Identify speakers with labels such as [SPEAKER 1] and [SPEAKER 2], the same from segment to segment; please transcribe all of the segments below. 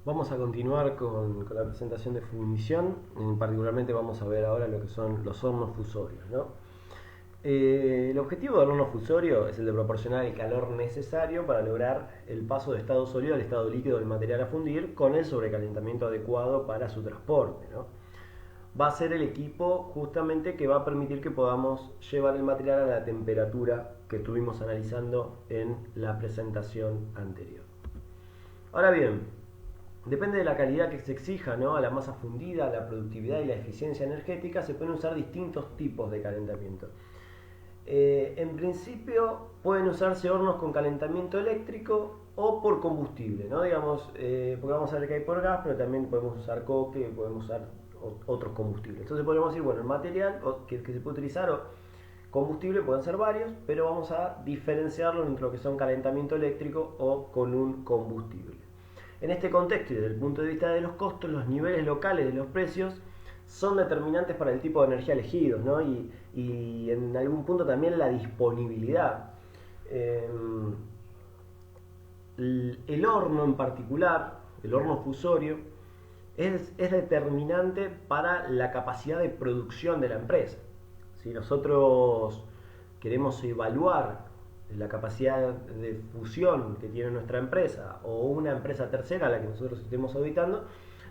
[SPEAKER 1] Vamos a continuar con la presentación de fundición. Particularmente vamos a ver ahora lo que son los hornos fusorios, ¿no? El objetivo del horno fusorio es el de proporcionar el calor necesario para lograr el paso de estado sólido al estado líquido del material a fundir con el sobrecalentamiento adecuado para su transporte, ¿no? Va a ser el equipo justamente que va a permitir que podamos llevar el material a la temperatura que estuvimos analizando en la presentación anterior. Ahora bien, depende de la calidad que se exija, ¿no? A la masa fundida, a la productividad y la eficiencia energética, se pueden usar distintos tipos de calentamiento. En principio pueden usarse hornos con calentamiento eléctrico o por combustible, ¿no? Digamos, porque vamos a ver que hay por gas, pero también podemos usar coque, podemos usar otros combustibles. Entonces podemos decir, bueno, el material que se puede utilizar o combustible pueden ser varios, pero vamos a diferenciarlo entre lo que son calentamiento eléctrico o con un combustible. En este contexto y desde el punto de vista de los costos, los niveles locales de los precios son determinantes para el tipo de energía elegido, ¿no? Y en algún punto también la disponibilidad. Eh, el horno en particular, el horno fusorio, es determinante para la capacidad de producción de la empresa. Si nosotros queremos evaluar la capacidad de fusión que tiene nuestra empresa o una empresa tercera a la que nosotros estemos auditando,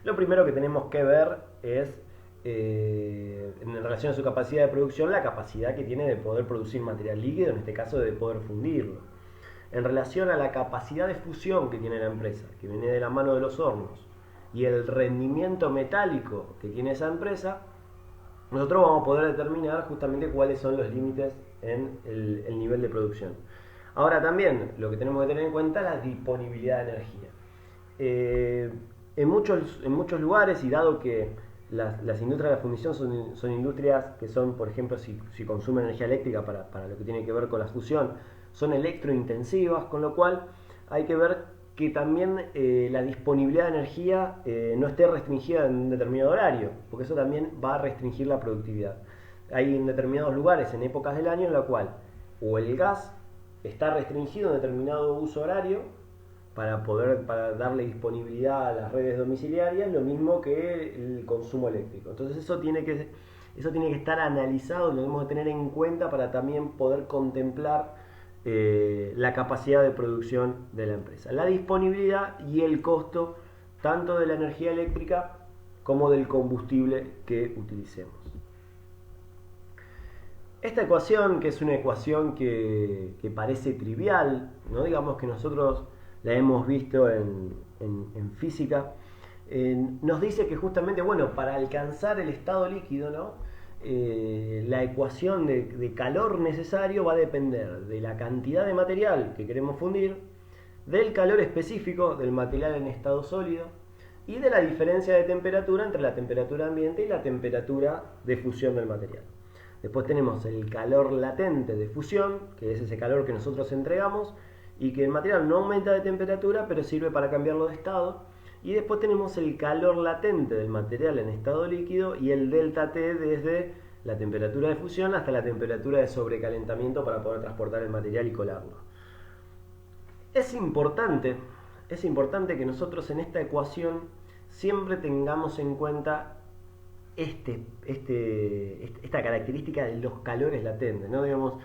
[SPEAKER 1] lo primero que tenemos que ver es, en relación a su capacidad de producción, la capacidad que tiene de poder producir material líquido, en este caso de poder fundirlo. En relación a la capacidad de fusión que tiene la empresa, que viene de la mano de los hornos, y el rendimiento metálico que tiene esa empresa, nosotros vamos a poder determinar justamente cuáles son los límites en el nivel de producción. Ahora también lo que tenemos que tener en cuenta es la disponibilidad de energía. En muchos lugares, y dado que las industrias de la fundición son industrias que son, por ejemplo, si consumen energía eléctrica para lo que tiene que ver con la fusión, son electrointensivas, con lo cual hay que ver que también la disponibilidad de energía no esté restringida en un determinado horario, porque eso también va a restringir la productividad. Hay en determinados lugares, en épocas del año, en la cual o el gas está restringido en determinado uso horario para darle disponibilidad a las redes domiciliarias, lo mismo que el consumo eléctrico. Entonces eso tiene que estar analizado, lo debemos de tener en cuenta para también poder contemplar la capacidad de producción de la empresa, la disponibilidad y el costo tanto de la energía eléctrica como del combustible que utilicemos. Esta ecuación, que es una ecuación que parece trivial, no digamos que nosotros la hemos visto en física, nos dice que justamente, bueno, para alcanzar el estado líquido, ¿no? La ecuación de calor necesario va a depender de la cantidad de material que queremos fundir, del calor específico del material en estado sólido y de la diferencia de temperatura entre la temperatura ambiente y la temperatura de fusión del material. Después tenemos el calor latente de fusión, que es ese calor que nosotros entregamos y que el material no aumenta de temperatura, pero sirve para cambiarlo de estado. Y después tenemos el calor latente del material en estado líquido y el delta T desde la temperatura de fusión hasta la temperatura de sobrecalentamiento para poder transportar el material y colarlo. Es importante, es importante que nosotros en esta ecuación siempre tengamos en cuenta esta característica de los calores latentes, ¿no? Digamos,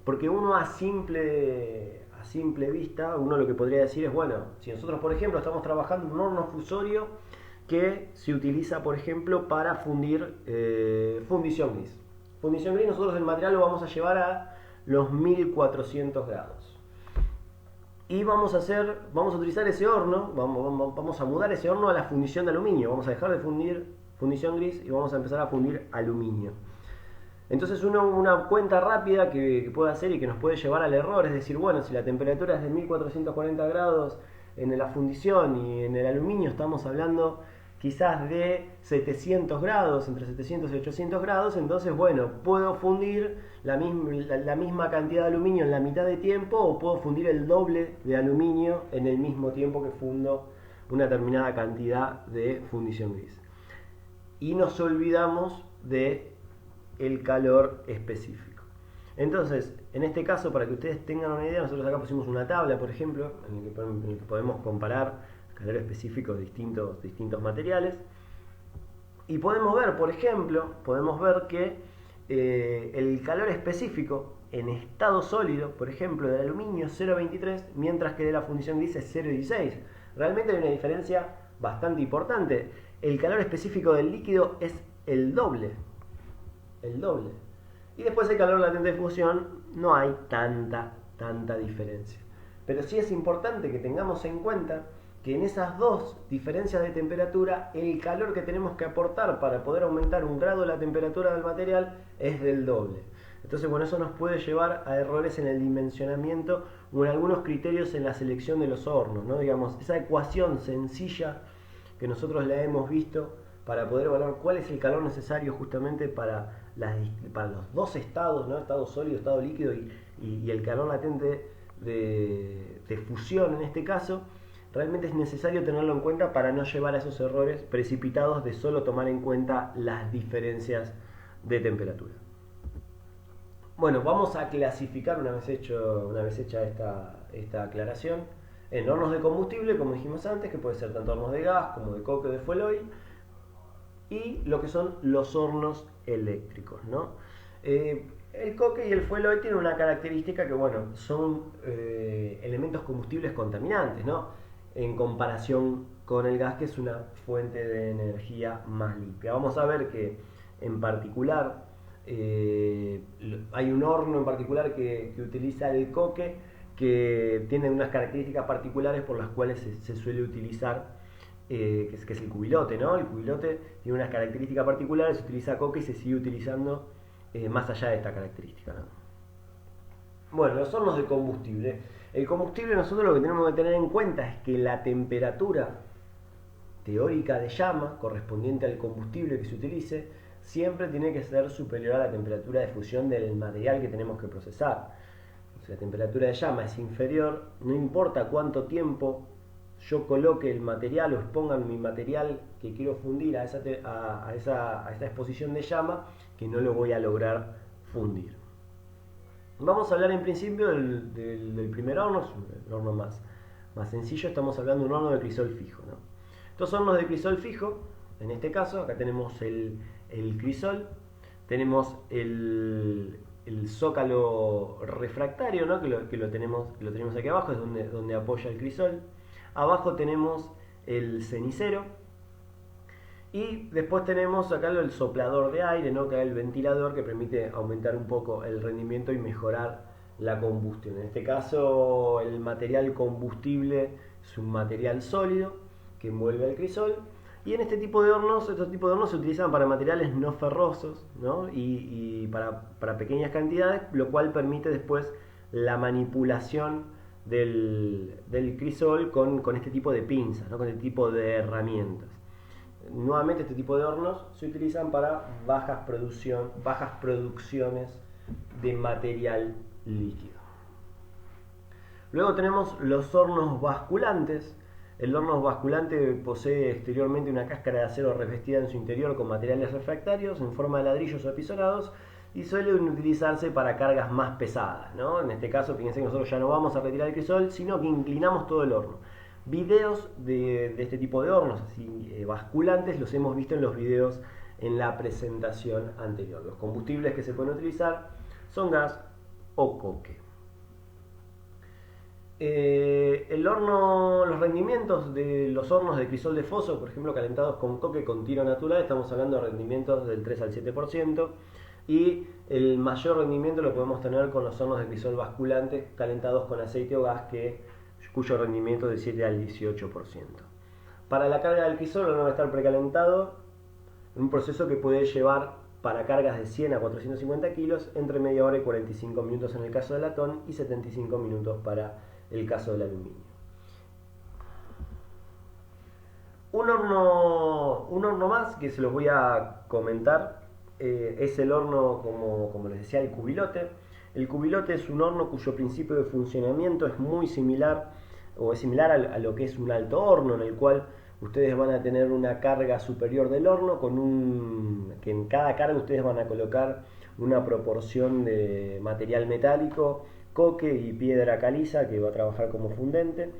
[SPEAKER 1] porque uno a simple vista, uno lo que podría decir es, bueno, si nosotros, por ejemplo, estamos trabajando en un horno fusorio que se utiliza, por ejemplo, para fundir fundición gris. Fundición gris, nosotros el material lo vamos a llevar a los 1400 grados. Y vamos a utilizar ese horno, vamos a mudar ese horno a la fundición de aluminio. Vamos a dejar de fundir fundición gris y vamos a empezar a fundir aluminio. Entonces una cuenta rápida que puede hacer y que nos puede llevar al error es decir, bueno, si la temperatura es de 1440 grados en la fundición y en el aluminio estamos hablando quizás de 700 grados, entre 700 y 800 grados, entonces bueno, puedo fundir la misma cantidad de aluminio en la mitad de tiempo o puedo fundir el doble de aluminio en el mismo tiempo que fundo una determinada cantidad de fundición gris. Y nos olvidamos de el calor específico. Entonces, en este caso, para que ustedes tengan una idea, nosotros acá pusimos una tabla, por ejemplo, en el que podemos comparar calor específico de distintos materiales. Y podemos ver, por ejemplo, que el calor específico en estado sólido, por ejemplo, del aluminio es 0,23, mientras que de la fundición gris es 0,16. Realmente hay una diferencia bastante importante. El calor específico del líquido es el doble. Y después el calor latente de fusión no hay tanta diferencia. Pero sí es importante que tengamos en cuenta que en esas dos diferencias de temperatura, el calor que tenemos que aportar para poder aumentar 1 grado la temperatura del material es del doble. Entonces, bueno, eso nos puede llevar a errores en el dimensionamiento o en algunos criterios en la selección de los hornos, ¿no? Digamos, esa ecuación sencilla que nosotros la hemos visto para poder evaluar cuál es el calor necesario justamente para los dos estados, ¿no? Estado sólido, estado líquido y el calor latente de fusión en este caso. Realmente es necesario tenerlo en cuenta para no llevar a esos errores precipitados de solo tomar en cuenta las diferencias de temperatura. Bueno, vamos a clasificar una vez hecha esta aclaración en hornos de combustible, como dijimos antes, que puede ser tanto hornos de gas como de coque o de fuel oil, y lo que son los hornos eléctricos, ¿no? El coque y el fuel oil tienen una característica que, bueno, son elementos combustibles contaminantes, ¿no? En comparación con el gas, que es una fuente de energía más limpia. Vamos a ver que en particular hay un horno en particular que utiliza el coque, que tiene unas características particulares por las cuales se suele utilizar, que es el cubilote, ¿no? El cubilote tiene unas características particulares, se utiliza coque y se sigue utilizando más allá de esta característica, ¿no? Bueno, los hornos de combustible. El combustible, nosotros lo que tenemos que tener en cuenta es que la temperatura teórica de llama correspondiente al combustible que se utilice siempre tiene que ser superior a la temperatura de fusión del material que tenemos que procesar. Si la temperatura de llama es inferior, no importa cuánto tiempo yo coloque el material o exponga mi material que quiero fundir a esta exposición de llama, que no lo voy a lograr fundir. Vamos a hablar en principio del primer horno, el horno más sencillo. Estamos hablando de un horno de crisol fijo, ¿no? Estos hornos de crisol fijo, en este caso, acá tenemos el crisol, tenemos el zócalo refractario, ¿no? que lo tenemos aquí abajo, es donde apoya el crisol. Abajo tenemos el cenicero. Y después tenemos acá el soplador de aire, ¿no? Que es el ventilador que permite aumentar un poco el rendimiento y mejorar la combustión. En este caso, el material combustible es un material sólido que envuelve el crisol. Y en estos tipos de hornos se utilizan para materiales no ferrosos, ¿no? y para pequeñas cantidades, lo cual permite después la manipulación del crisol con este tipo de pinzas, ¿no? Con este tipo de herramientas. Nuevamente, este tipo de hornos se utilizan para bajas producciones de material líquido. Luego tenemos los hornos basculantes. El horno basculante posee exteriormente una cáscara de acero revestida en su interior con materiales refractarios en forma de ladrillos o apisonados y suele utilizarse para cargas más pesadas, ¿no? En este caso, fíjense que nosotros ya no vamos a retirar el crisol, sino que inclinamos todo el horno. Videos de este tipo de hornos así basculantes los hemos visto en los videos en la presentación anterior. Los combustibles que se pueden utilizar son gas o coque. Los rendimientos de los hornos de crisol de foso, por ejemplo, calentados con coque con tiro natural, estamos hablando de rendimientos del 3 al 7%, y el mayor rendimiento lo podemos tener con los hornos de crisol basculantes calentados con aceite o gas, cuyo rendimiento es del 7 al 18%. Para la carga del crisol, el horno va a estar precalentado en un proceso que puede llevar para cargas de 100 a 450 kilos entre media hora y 45 minutos en el caso del latón y 75 minutos para el caso del aluminio. Un horno más que se los voy a comentar es el horno, como les decía, el cubilote. El cubilote es un horno cuyo principio de funcionamiento es muy similar a lo que es un alto horno, en el cual ustedes van a tener una carga superior del horno que en cada carga ustedes van a colocar una proporción de material metálico, coque y piedra caliza, que va a trabajar como fundente.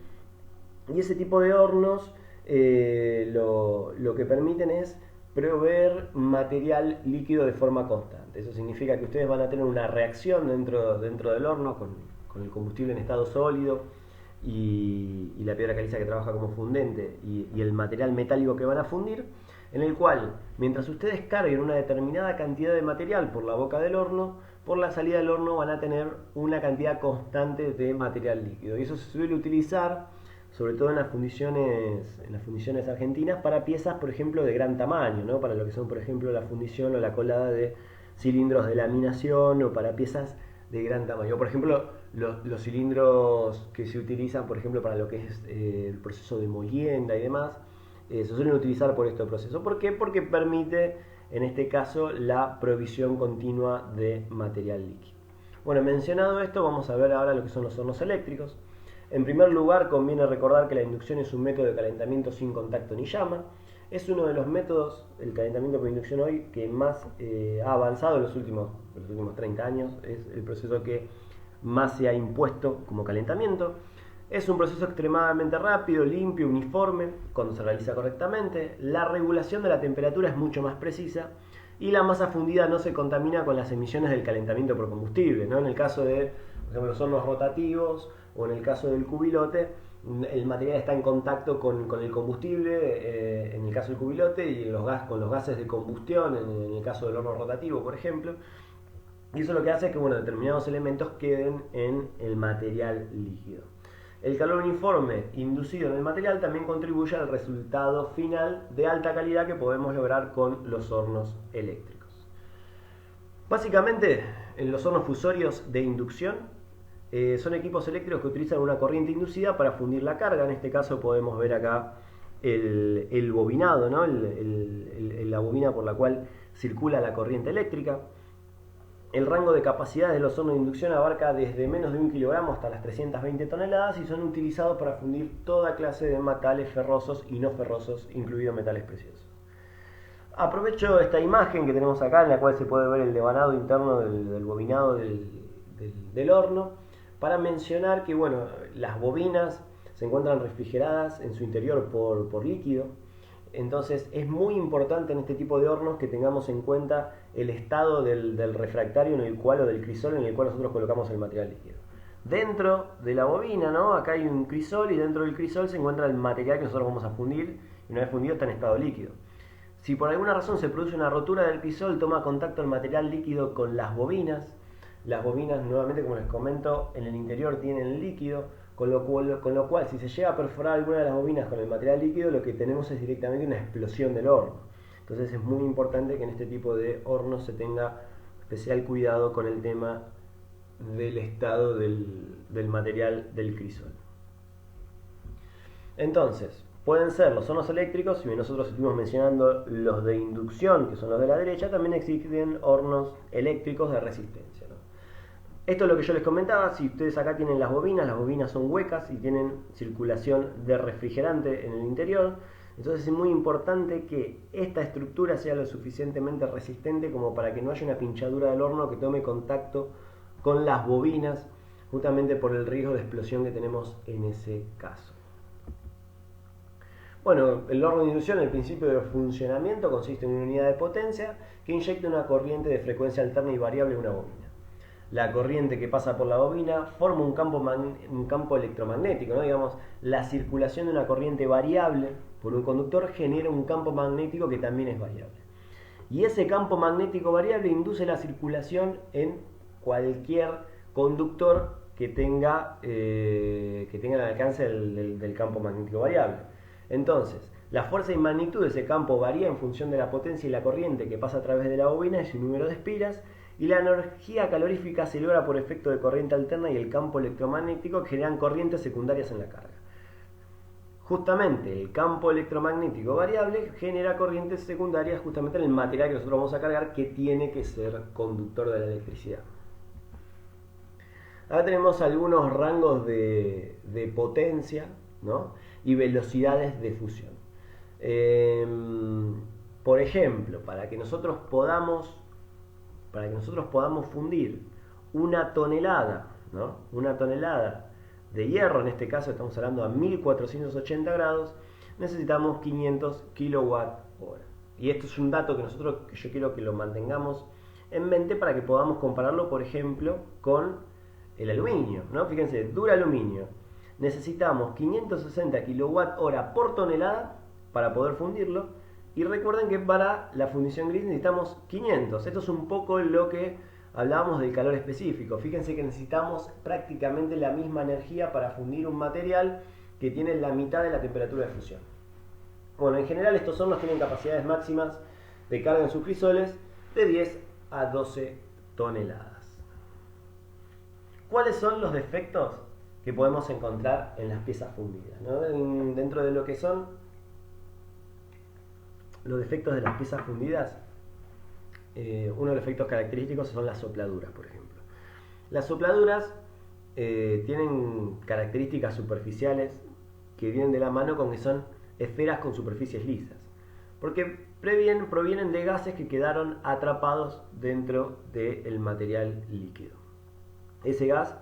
[SPEAKER 1] Y ese tipo de hornos lo que permiten es proveer material líquido de forma constante. Eso significa que ustedes van a tener una reacción dentro del horno con el combustible en estado sólido y la piedra caliza que trabaja como fundente y el material metálico que van a fundir, en el cual, mientras ustedes carguen una determinada cantidad de material por la boca del horno, por la salida del horno van a tener una cantidad constante de material líquido. Y eso se suele utilizar sobre todo en las fundiciones argentinas, para piezas, por ejemplo, de gran tamaño, ¿no? Para lo que son, por ejemplo, la fundición o la colada de cilindros de laminación, o para piezas de gran tamaño. Por ejemplo, los cilindros que se utilizan, por ejemplo, para lo que es el proceso de molienda y demás, se suelen utilizar por este proceso. ¿Por qué? Porque permite, en este caso, la provisión continua de material líquido. Bueno, mencionado esto, vamos a ver ahora lo que son los hornos eléctricos. En primer lugar, conviene recordar que la inducción es un método de calentamiento sin contacto ni llama. Es uno de los métodos, el calentamiento por inducción hoy, que más ha avanzado en los últimos 30 años. Es el proceso que más se ha impuesto como calentamiento. Es un proceso extremadamente rápido, limpio, uniforme, cuando se realiza correctamente. La regulación de la temperatura es mucho más precisa y la masa fundida no se contamina con las emisiones del calentamiento por combustible, ¿no? En el caso de, por ejemplo, los hornos rotativos o en el caso del cubilote, el material está en contacto con el combustible, en el caso del cubilote, y con los gases de combustión, en el caso del horno rotativo, por ejemplo. Y eso lo que hace es que determinados elementos queden en el material líquido. El calor uniforme inducido en el material también contribuye al resultado final de alta calidad que podemos lograr con los hornos eléctricos. Básicamente, en los hornos fusorios de inducción, son equipos eléctricos que utilizan una corriente inducida para fundir la carga. En este caso podemos ver acá el bobinado, ¿no? La bobina por la cual circula la corriente eléctrica. El rango de capacidad de los hornos de inducción abarca desde menos de 1 kilogramo hasta las 320 toneladas y son utilizados para fundir toda clase de metales ferrosos y no ferrosos, incluidos metales preciosos. Aprovecho esta imagen que tenemos acá, en la cual se puede ver el devanado interno del bobinado del horno, para mencionar que las bobinas se encuentran refrigeradas en su interior por líquido. Entonces es muy importante en este tipo de hornos que tengamos en cuenta el estado del refractario o del crisol en el cual nosotros colocamos el material líquido. Dentro de la bobina, ¿no? Acá hay un crisol y dentro del crisol se encuentra el material que nosotros vamos a fundir, y una vez fundido está en estado líquido. Si por alguna razón se produce una rotura del crisol, toma contacto el material líquido con las bobinas. Las bobinas, nuevamente, como les comento, en el interior tienen líquido, con lo cual si se llega a perforar alguna de las bobinas con el material líquido, lo que tenemos es directamente una explosión del horno. Entonces es muy importante que en este tipo de hornos se tenga especial cuidado con el tema del estado del material del crisol. Entonces, pueden ser los hornos eléctricos, si bien nosotros estuvimos mencionando los de inducción, que son los de la derecha, también existen hornos eléctricos de resistencia, ¿no? Esto es lo que yo les comentaba. Si ustedes acá tienen las bobinas son huecas y tienen circulación de refrigerante en el interior. Entonces es muy importante que esta estructura sea lo suficientemente resistente como para que no haya una pinchadura del horno que tome contacto con las bobinas, justamente por el riesgo de explosión que tenemos en ese caso. Bueno, el horno de inducción, el principio de funcionamiento consiste en una unidad de potencia que inyecta una corriente de frecuencia alterna y variable en una bobina. La corriente que pasa por la bobina forma un campo electromagnético, ¿no? Digamos, la circulación de una corriente variable por un conductor genera un campo magnético que también es variable. Y ese campo magnético variable induce la circulación en cualquier conductor que tenga el alcance del campo magnético variable. Entonces, la fuerza y magnitud de ese campo varía en función de la potencia y la corriente que pasa a través de la bobina y su número de espiras, y la energía calorífica se logra por efecto de corriente alterna y el campo electromagnético que generan corrientes secundarias en la carga. Justamente el campo electromagnético variable genera corrientes secundarias justamente en el material que nosotros vamos a cargar, que tiene que ser conductor de la electricidad. Ahora tenemos algunos rangos de potencia, ¿no? Y velocidades de fusión. Por ejemplo, para que nosotros podamos fundir una tonelada, ¿no? Una tonelada de hierro, en este caso estamos hablando a 1480 grados, necesitamos 500 kilowatt hora. Y esto es un dato que yo quiero que lo mantengamos en mente para que podamos compararlo, por ejemplo, con el aluminio, ¿no? Fíjense, duro aluminio. Necesitamos 560 kilowatt hora por tonelada para poder fundirlo. Y recuerden que para la fundición gris necesitamos 500. Esto es un poco lo que hablábamos del calor específico. Fíjense que necesitamos prácticamente la misma energía para fundir un material que tiene la mitad de la temperatura de fusión. Bueno, en general estos hornos tienen capacidades máximas de carga en sus crisoles de 10 a 12 toneladas. ¿Cuáles son los defectos que podemos encontrar en las piezas fundidas, ¿no? Dentro de lo que son los defectos de las piezas fundidas, uno de los efectos característicos son las sopladuras, por ejemplo. Las sopladuras tienen características superficiales que vienen de la mano con que son esferas con superficies lisas, porque provienen de gases que quedaron atrapados dentro del material líquido. Ese gas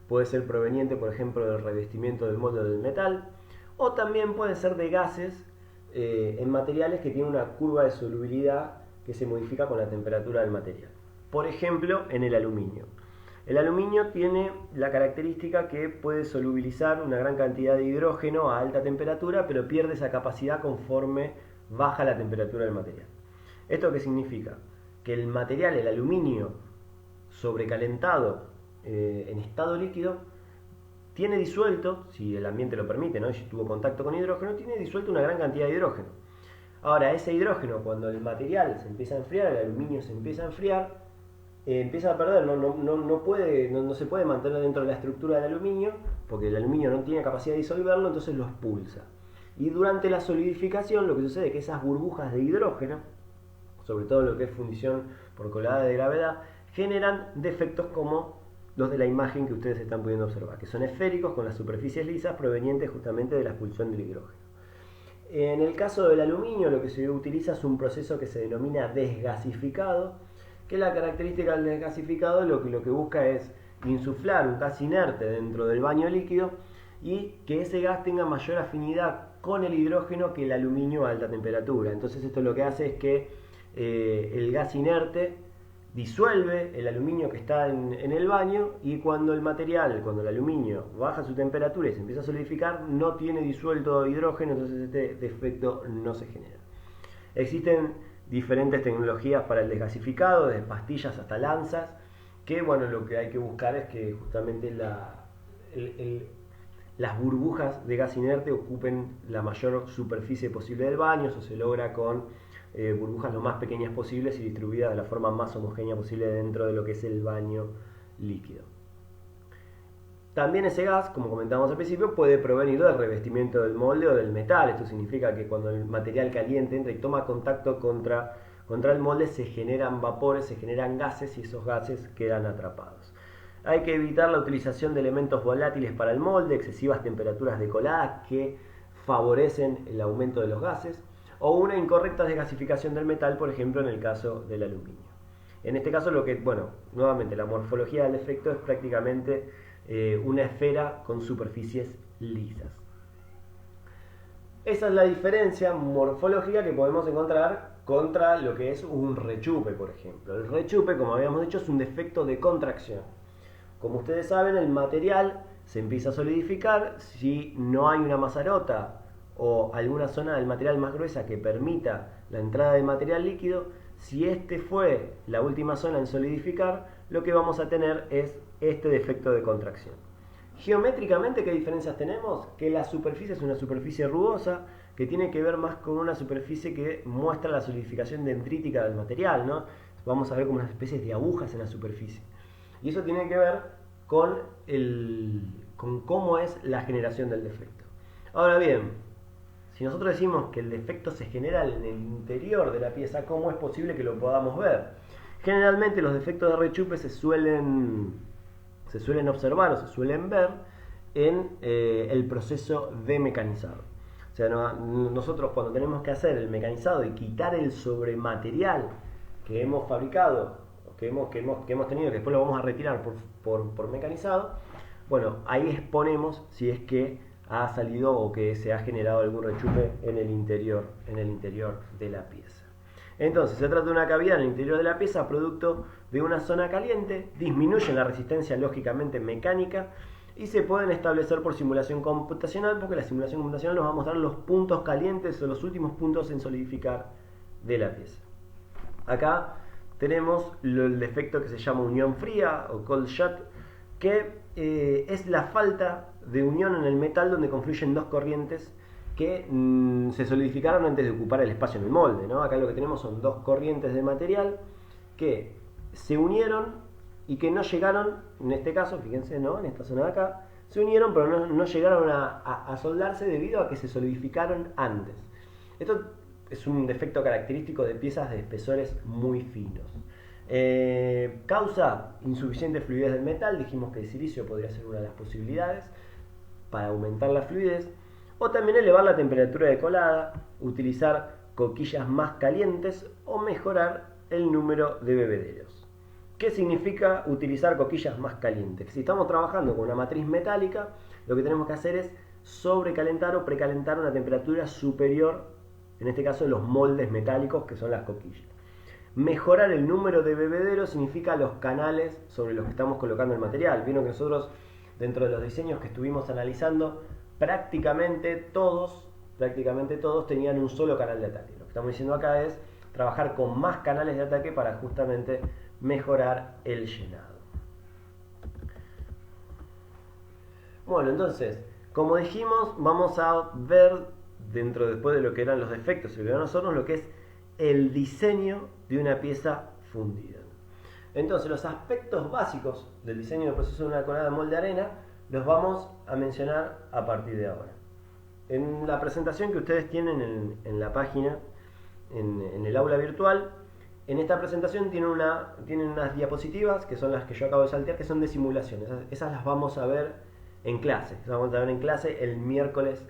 [SPEAKER 1] puede ser proveniente, por ejemplo, del revestimiento del molde del metal, o también puede ser de gases en materiales que tienen una curva de solubilidad que se modifica con la temperatura del material. Por ejemplo, en el aluminio. El aluminio tiene la característica que puede solubilizar una gran cantidad de hidrógeno a alta temperatura, pero pierde esa capacidad conforme baja la temperatura del material. ¿Esto qué significa? Que el material, el aluminio sobrecalentado en estado líquido, tiene disuelto, si el ambiente lo permite, ¿no? Si tuvo contacto con hidrógeno, tiene disuelto una gran cantidad de hidrógeno. Ahora, ese hidrógeno, cuando el material se empieza a enfriar, el aluminio se empieza a enfriar, empieza a perder, no se puede mantener dentro de la estructura del aluminio, porque el aluminio no tiene capacidad de disolverlo, entonces lo expulsa. Y durante la solidificación lo que sucede es que esas burbujas de hidrógeno, sobre todo lo que es fundición por colada de gravedad, generan defectos como los de la imagen que ustedes están pudiendo observar, que son esféricos con las superficies lisas provenientes justamente de la expulsión del hidrógeno. En el caso del aluminio, lo que se utiliza es un proceso que se denomina desgasificado, que la característica del desgasificado lo que busca es insuflar un gas inerte dentro del baño líquido y que ese gas tenga mayor afinidad con el hidrógeno que el aluminio a alta temperatura. Entonces esto lo que hace es que el gas inerte disuelve el aluminio que está en el baño, y cuando el aluminio baja su temperatura y se empieza a solidificar, no tiene disuelto hidrógeno, entonces este defecto no se genera. Existen diferentes tecnologías para el desgasificado, desde pastillas hasta lanzas, que bueno, lo que hay que buscar es que justamente las burbujas de gas inerte ocupen la mayor superficie posible del baño. Eso se logra con burbujas lo más pequeñas posibles y distribuidas de la forma más homogénea posible dentro de lo que es el baño líquido. También ese gas, como comentamos al principio, puede provenir del revestimiento del molde o del metal. Esto significa que cuando el material caliente entra y toma contacto contra el molde, se generan vapores, se generan gases, y esos gases quedan atrapados. Hay que evitar la utilización de elementos volátiles para el molde, excesivas temperaturas de colada que favorecen el aumento de los gases, o una incorrecta desgasificación del metal, por ejemplo en el caso del aluminio. En este caso, nuevamente la morfología del efecto es prácticamente una esfera con superficies lisas. Esa es la diferencia morfológica que podemos encontrar contra lo que es un rechupe, por ejemplo. El rechupe, como habíamos dicho, es un defecto de contracción. Como ustedes saben, el material se empieza a solidificar si no hay una mazarota o alguna zona del material más gruesa que permita la entrada de material líquido. Si este fue la última zona en solidificar, lo que vamos a tener es este defecto de contracción. Geométricamente, ¿qué diferencias tenemos? Que la superficie es una superficie rugosa, que tiene que ver más con una superficie que muestra la solidificación dendrítica del material, ¿no? Vamos a ver como unas especies de agujas en la superficie. Y eso tiene que ver con cómo es la generación del defecto. Ahora bien, si nosotros decimos que el defecto se genera en el interior de la pieza, ¿cómo es posible que lo podamos ver? Generalmente los defectos de rechupe se suelen observar o se suelen ver en el proceso de mecanizado. O sea, nosotros cuando tenemos que hacer el mecanizado y quitar el sobrematerial que hemos fabricado, que hemos tenido, que después lo vamos a retirar por mecanizado, bueno, ahí exponemos si es que ha salido o que se ha generado algún rechupe en el interior de la pieza. Entonces se trata de una cavidad en el interior de la pieza producto de una zona caliente, disminuye la resistencia lógicamente mecánica y se pueden establecer por simulación computacional, porque la simulación computacional nos va a mostrar los puntos calientes o los últimos puntos en solidificar de la pieza. Acá tenemos el defecto que se llama unión fría o cold shut, que es la falta de unión en el metal donde confluyen dos corrientes que se solidificaron antes de ocupar el espacio en el molde, ¿no? Acá lo que tenemos son dos corrientes de material que se unieron y que no llegaron, en este caso, fíjense, ¿no? En esta zona de acá, se unieron pero no llegaron a soldarse debido a que se solidificaron antes. Esto es un defecto característico de piezas de espesores muy finos. Causa insuficiente fluidez del metal, dijimos que el silicio podría ser una de las posibilidades para aumentar la fluidez, o también elevar la temperatura de colada, utilizar coquillas más calientes o mejorar el número de bebederos. ¿Qué significa utilizar coquillas más calientes? Si estamos trabajando con una matriz metálica, lo que tenemos que hacer es sobrecalentar o precalentar a una temperatura superior, en este caso los moldes metálicos que son las coquillas. Mejorar el número de bebederos significa los canales sobre los que estamos colocando el material. Vieron que nosotros, dentro de los diseños que estuvimos analizando, prácticamente todos tenían un solo canal de ataque. Lo que estamos diciendo acá es trabajar con más canales de ataque para justamente mejorar el llenado. Bueno, entonces, como dijimos, vamos a ver después de lo que eran los defectos y lo que eran los hornos, lo que es el diseño de una pieza fundida. Entonces, los aspectos básicos del diseño del proceso de una colada de molde de arena los vamos a mencionar a partir de ahora. En la presentación que ustedes tienen en la página, en el aula virtual, en esta presentación tienen unas diapositivas que son las que yo acabo de saltear, que son de simulación. Esas las vamos a ver en clase. Las vamos a ver en clase el miércoles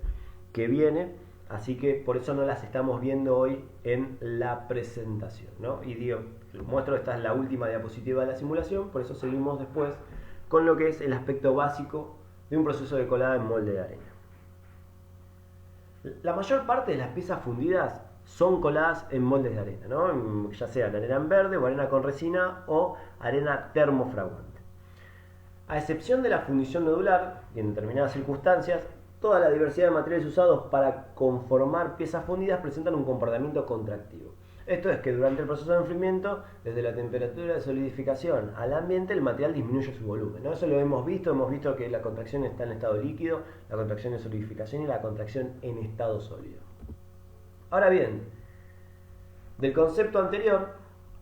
[SPEAKER 1] que viene, así que por eso no las estamos viendo hoy en la presentación, ¿no? Y digo, muestro, esta es la última diapositiva de la simulación, por eso seguimos después con lo que es el aspecto básico de un proceso de colada en molde de arena. La mayor parte de las piezas fundidas son coladas en moldes de arena, ¿no? Ya sea arena en verde o arena con resina o arena termofraguante. A excepción de la fundición nodular, y en determinadas circunstancias, toda la diversidad de materiales usados para conformar piezas fundidas presentan un comportamiento contractivo. Esto es que durante el proceso de enfriamiento, desde la temperatura de solidificación al ambiente, el material disminuye su volumen, ¿no? Eso lo hemos visto que la contracción está en estado líquido, la contracción en solidificación y la contracción en estado sólido. Ahora bien, del concepto anterior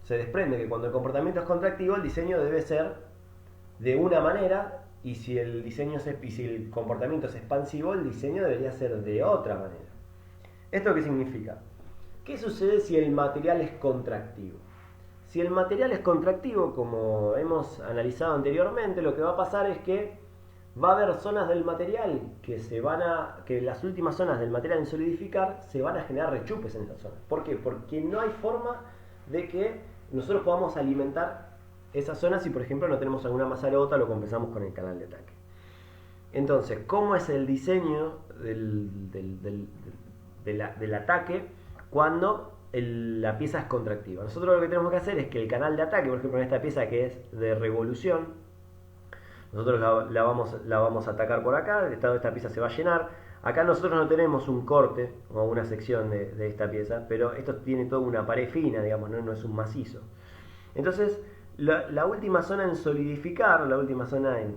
[SPEAKER 1] se desprende que cuando el comportamiento es contractivo, el diseño debe ser de una manera, y si el comportamiento es expansivo, el diseño debería ser de otra manera. ¿Esto qué significa? ¿Qué sucede si el material es contractivo? Si el material es contractivo, como hemos analizado anteriormente, lo que va a pasar es que va a haber zonas del material que las últimas zonas del material en solidificar se van a generar rechupes en esas zonas. ¿Por qué? Porque no hay forma de que nosotros podamos alimentar esas zonas si, por ejemplo, no tenemos alguna masarota o lo compensamos con el canal de ataque. Entonces, ¿cómo es el diseño del ataque cuando la pieza es contractiva? Nosotros lo que tenemos que hacer es que el canal de ataque, por ejemplo en esta pieza que es de revolución, nosotros la vamos a atacar por acá, esta pieza se va a llenar. Acá nosotros no tenemos un corte o una sección de esta pieza, pero esto tiene toda una pared fina, digamos, no es un macizo. Entonces, la última zona en solidificar, la última zona en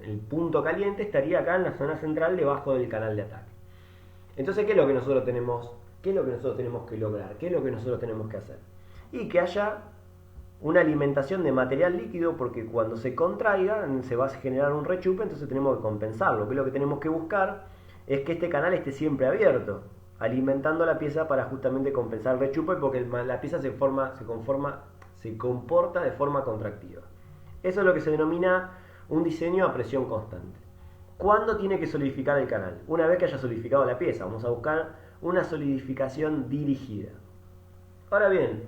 [SPEAKER 1] el punto caliente, estaría acá en la zona central debajo del canal de ataque. Entonces, ¿qué es lo que nosotros tenemos que lograr? ¿Qué es lo que nosotros tenemos que hacer? Y que haya una alimentación de material líquido, porque cuando se contraiga se va a generar un rechupe, entonces tenemos que compensarlo. Que lo que tenemos que buscar es que este canal esté siempre abierto, alimentando la pieza para justamente compensar el rechupe, porque la pieza se comporta de forma contractiva. Eso es lo que se denomina un diseño a presión constante. ¿Cuándo tiene que solidificar el canal? Una vez que haya solidificado la pieza. Vamos a buscar una solidificación dirigida. Ahora bien,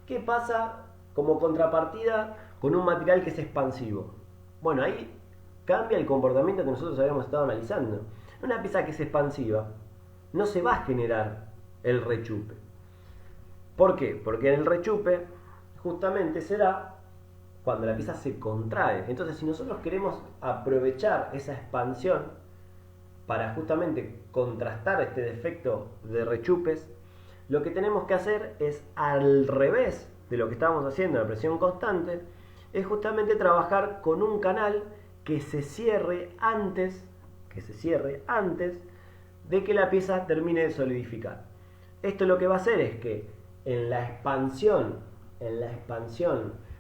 [SPEAKER 1] ¿qué pasa como contrapartida con un material que es expansivo? Bueno, ahí cambia el comportamiento que nosotros habíamos estado analizando. Una pieza que es expansiva no se va a generar el rechupe. ¿Por qué? Porque el rechupe justamente se da cuando la pieza se contrae. Entonces, si nosotros queremos aprovechar esa expansión para justamente contrastar este defecto de rechupes, lo que tenemos que hacer es, al revés de lo que estábamos haciendo en la presión constante, es justamente trabajar con un canal que se cierre antes de que la pieza termine de solidificar. Esto lo que va a hacer es que en la expansión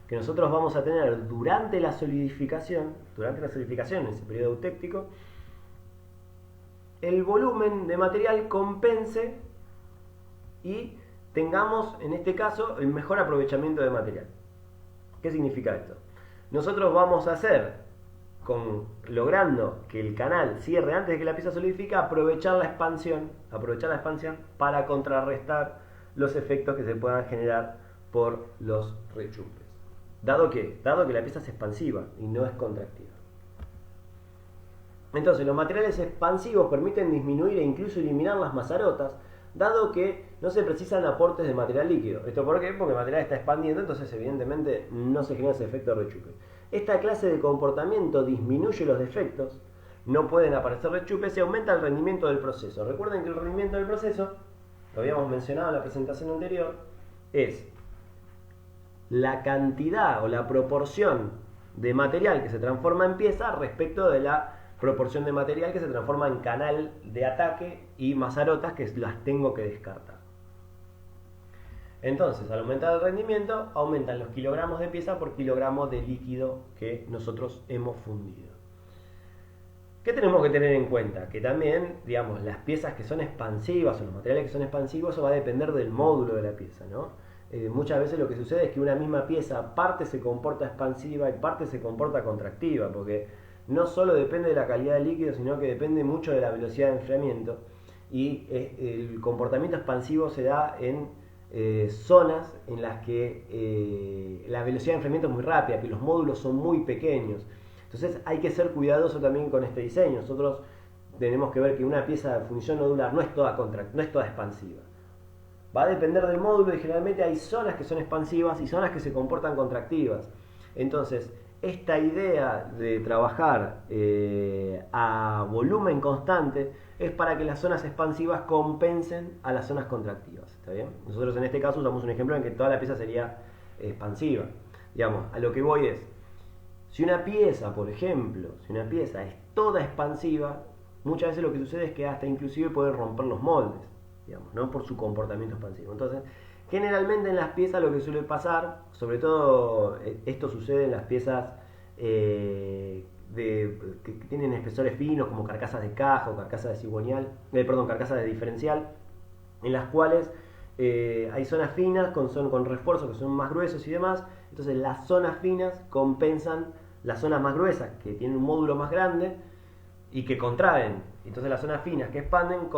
[SPEAKER 1] que nosotros vamos a tener durante la solidificación, en ese periodo eutéctico, el volumen de material compense y tengamos, en este caso, el mejor aprovechamiento de material. ¿Qué significa esto? Nosotros vamos a hacer, logrando que el canal cierre antes de que la pieza solidifica, aprovechar la expansión para contrarrestar los efectos que se puedan generar por los rechupes. Dado que la pieza es expansiva y no es contractiva. Entonces, los materiales expansivos permiten disminuir e incluso eliminar las mazarotas, dado que no se precisan aportes de material líquido. ¿Esto por qué? Porque el material está expandiendo, entonces evidentemente no se genera ese efecto de rechupe. Esta clase de comportamiento disminuye los defectos, no pueden aparecer rechupes y aumenta el rendimiento del proceso. Recuerden que el rendimiento del proceso, lo habíamos mencionado en la presentación anterior, es la cantidad o la proporción de material que se transforma en pieza respecto de la proporción de material que se transforma en canal de ataque y mazarotas que las tengo que descartar. Entonces, al aumentar el rendimiento, aumentan los kilogramos de pieza por kilogramo de líquido que nosotros hemos fundido. ¿Qué tenemos que tener en cuenta? Que también, digamos, las piezas que son expansivas o los materiales que son expansivos, eso va a depender del módulo de la pieza, ¿no? Muchas veces lo que sucede es que una misma pieza parte se comporta expansiva y parte se comporta contractiva, porque no solo depende de la calidad del líquido, sino que depende mucho de la velocidad de enfriamiento, y el comportamiento expansivo se da en zonas en las que la velocidad de enfriamiento es muy rápida, que los módulos son muy pequeños. Entonces hay que ser cuidadoso también con este diseño. Nosotros tenemos que ver que una pieza de fundición nodular no es toda expansiva. Va a depender del módulo y generalmente hay zonas que son expansivas y zonas que se comportan contractivas. Entonces, esta idea de trabajar a volumen constante es para que las zonas expansivas compensen a las zonas contractivas. ¿Está bien? Nosotros en este caso usamos un ejemplo en que toda la pieza sería expansiva. Digamos, a lo que voy es, si una pieza, por ejemplo, es toda expansiva, muchas veces lo que sucede es que hasta inclusive puede romper los moldes, digamos, ¿no? Por su comportamiento expansivo. Entonces, generalmente en las piezas lo que suele pasar, sobre todo esto sucede en las piezas que tienen espesores finos, como carcasas de caja o carcasas de carcasas de diferencial, en las cuales hay zonas finas con refuerzos que son más gruesos y demás. Entonces las zonas finas compensan las zonas más gruesas, que tienen un módulo más grande y que contraen. Entonces las zonas finas que expanden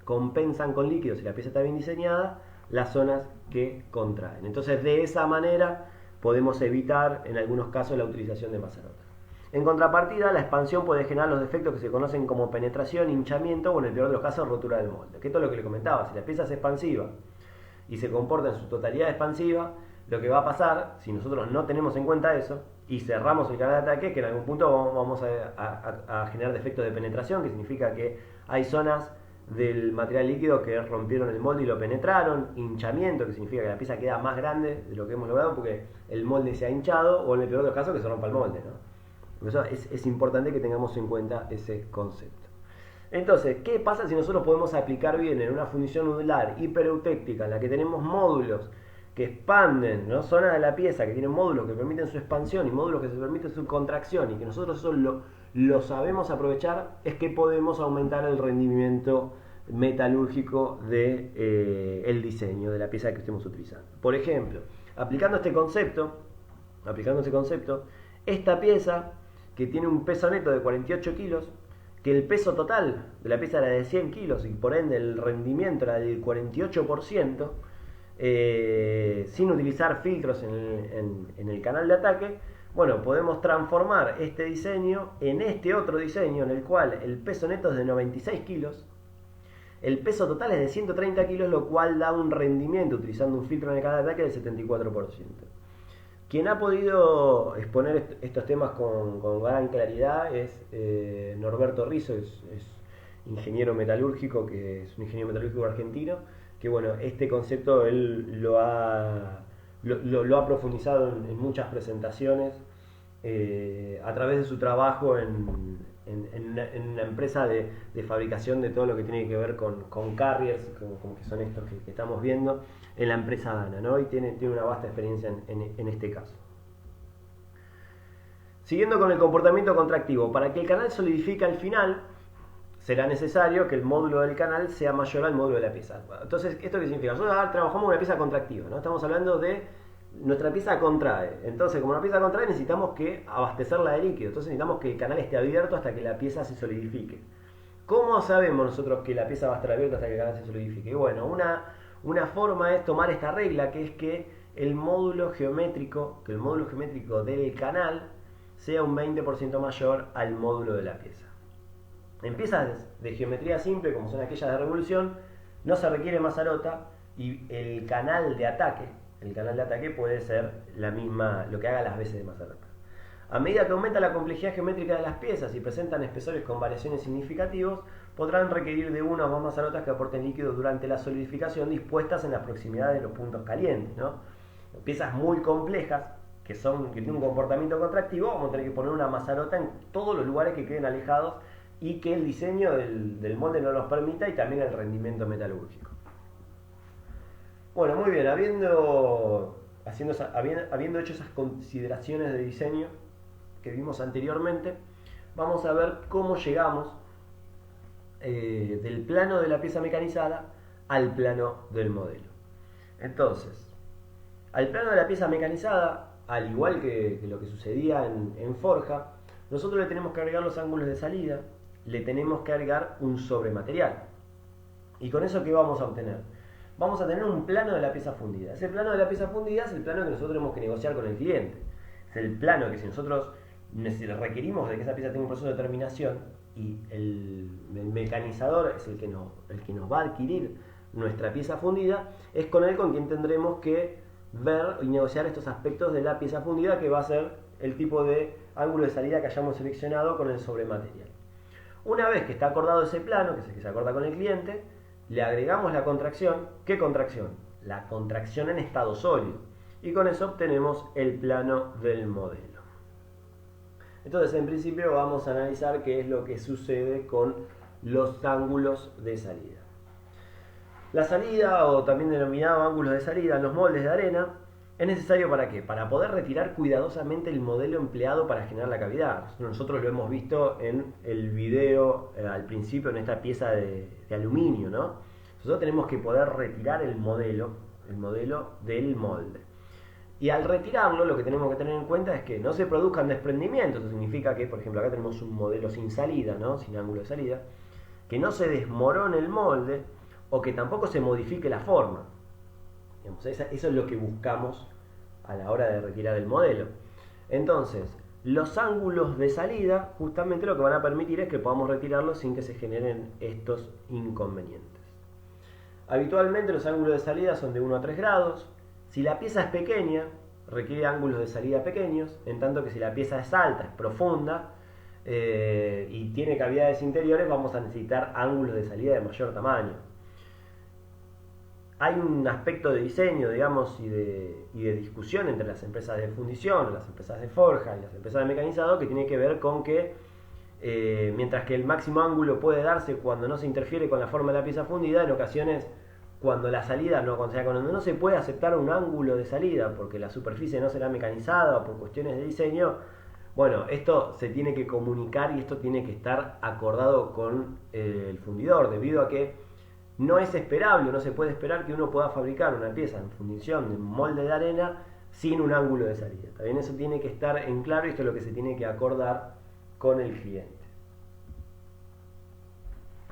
[SPEAKER 1] compensan con líquidos, si la pieza está bien diseñada, las zonas que contraen. Entonces de esa manera podemos evitar en algunos casos la utilización de mazarotas. En contrapartida, la expansión puede generar los defectos que se conocen como penetración, hinchamiento o en el peor de los casos rotura del molde. Que esto es lo que le comentaba, si la pieza es expansiva y se comporta en su totalidad expansiva, lo que va a pasar, si nosotros no tenemos en cuenta eso y cerramos el canal de ataque, que en algún punto vamos a generar defectos de penetración, que significa que hay zonas del material líquido que rompieron el molde y lo penetraron, hinchamiento, que significa que la pieza queda más grande de lo que hemos logrado porque el molde se ha hinchado, o en el peor de los casos que se rompa el molde, ¿no? Por eso es importante que tengamos en cuenta ese concepto. Entonces, ¿qué pasa si nosotros podemos aplicar bien en una fundición nodular hipereutéctica en la que tenemos módulos que expanden, ¿no? Zonas de la pieza que tienen módulos que permiten su expansión y módulos que se permiten su contracción, y que nosotros eso lo sabemos aprovechar? Es que podemos aumentar el rendimiento metalúrgico de el diseño de la pieza que estemos utilizando. Por ejemplo, aplicando ese concepto, esta pieza que tiene un peso neto de 48 kilos, que el peso total de la pieza era de 100 kilos y por ende el rendimiento era del 48%, sin utilizar filtros en el canal de ataque, Bueno, podemos transformar este diseño en este otro diseño en el cual el peso neto es de 96 kilos, el peso total es de 130 kilos, lo cual da un rendimiento utilizando un filtro en el canal de ataque del 74%. Quien ha podido exponer estos temas con gran claridad es Norberto Rizzo, es ingeniero metalúrgico, que es un ingeniero metalúrgico argentino, que bueno, este concepto él lo ha profundizado en muchas presentaciones a través de su trabajo en una empresa de fabricación de todo lo que tiene que ver con carriers, como que son estos que estamos viendo, en la empresa Dana, ¿no? Y tiene una vasta experiencia en este caso. Siguiendo con el comportamiento contractivo, para que el canal solidifique al final, será necesario que el módulo del canal sea mayor al módulo de la pieza. Entonces, ¿esto qué significa? Nosotros ahora trabajamos una pieza contractiva, ¿no? Estamos hablando de nuestra pieza contrae. Entonces, como una pieza contrae, necesitamos que abastecerla de líquido. Entonces, necesitamos que el canal esté abierto hasta que la pieza se solidifique. ¿Cómo sabemos nosotros que la pieza va a estar abierta hasta que el canal se solidifique? Y bueno, una forma es tomar esta regla, que es que el módulo geométrico del canal sea un 20% mayor al módulo de la pieza. En piezas de geometría simple, como son aquellas de revolución, no se requiere mazarota y el canal de ataque puede ser la misma, lo que haga las veces de mazarota. A medida que aumenta la complejidad geométrica de las piezas y presentan espesores con variaciones significativas, podrán requerir de una o más mazarotas que aporten líquido durante la solidificación dispuestas en la proximidad de los puntos calientes, ¿no? Piezas muy complejas que tienen un comportamiento contractivo, vamos a tener que poner una mazarota en todos los lugares que queden alejados y que el diseño del molde no nos permita, y también el rendimiento metalúrgico. Bueno, muy bien, habiendo hecho esas consideraciones de diseño que vimos anteriormente, vamos a ver cómo llegamos del plano de la pieza mecanizada al plano del modelo. Entonces, al plano de la pieza mecanizada, al igual que lo que sucedía en forja, nosotros le tenemos que agregar los ángulos de salida, le tenemos que agregar un sobrematerial. ¿Y con eso qué vamos a obtener? Vamos a tener un plano de la pieza fundida. Ese plano de la pieza fundida es el plano que nosotros tenemos que negociar con el cliente. Es el plano que si nosotros requerimos de que esa pieza tenga un proceso de terminación y el mecanizador es el que nos va a adquirir nuestra pieza fundida, es con él con quien tendremos que ver y negociar estos aspectos de la pieza fundida, que va a ser el tipo de ángulo de salida que hayamos seleccionado con el sobrematerial. Una vez que está acordado ese plano, que es el que se acorda con el cliente, le agregamos la contracción. ¿Qué contracción? La contracción en estado sólido. Y con eso obtenemos el plano del modelo. Entonces, en principio vamos a analizar qué es lo que sucede con los ángulos de salida. La salida, o también denominado ángulos de salida en los moldes de arena, es necesario ¿para qué? Para poder retirar cuidadosamente el modelo empleado para generar la cavidad. Nosotros lo hemos visto en el video al principio, en esta pieza de aluminio, ¿no? Nosotros tenemos que poder retirar el modelo del molde. Y al retirarlo, lo que tenemos que tener en cuenta es que no se produzcan desprendimientos. Eso significa que, por ejemplo, acá tenemos un modelo sin salida, ¿no? Sin ángulo de salida, que no se desmorone el molde o que tampoco se modifique la forma. Eso es lo que buscamos a la hora de retirar el modelo. Entonces, los ángulos de salida justamente lo que van a permitir es que podamos retirarlos sin que se generen estos inconvenientes. Habitualmente los ángulos de salida son de 1 a 3 grados. Si la pieza es pequeña, requiere ángulos de salida pequeños, en tanto que si la pieza es alta, es profunda y tiene cavidades interiores, vamos a necesitar ángulos de salida de mayor tamaño. Hay un aspecto de diseño, digamos, y de discusión entre las empresas de fundición, las empresas de forja y las empresas de mecanizado, que tiene que ver con que mientras que el máximo ángulo puede darse cuando no se interfiere con la forma de la pieza fundida, en ocasiones cuando no se puede aceptar un ángulo de salida porque la superficie no será mecanizada o por cuestiones de diseño, bueno, esto se tiene que comunicar y esto tiene que estar acordado con el fundidor, debido a que no es esperable, no se puede esperar que uno pueda fabricar una pieza en fundición de molde de arena sin un ángulo de salida. También eso tiene que estar en claro y esto es lo que se tiene que acordar con el cliente.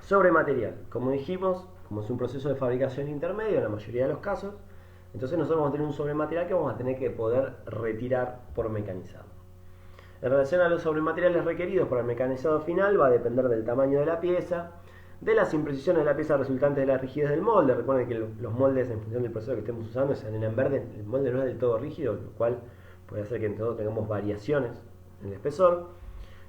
[SPEAKER 1] Sobre material, como dijimos, como es un proceso de fabricación intermedio en la mayoría de los casos, entonces nosotros vamos a tener un sobrematerial que vamos a tener que poder retirar por mecanizado. En relación a los sobremateriales requeridos para el mecanizado final, va a depender del tamaño de la pieza, de las imprecisiones de la pieza resultantes de la rigidez del molde. Recuerden que los moldes, en función del proceso que estemos usando, si en verde el molde no es del todo rígido, lo cual puede hacer que en todo tengamos variaciones en el espesor.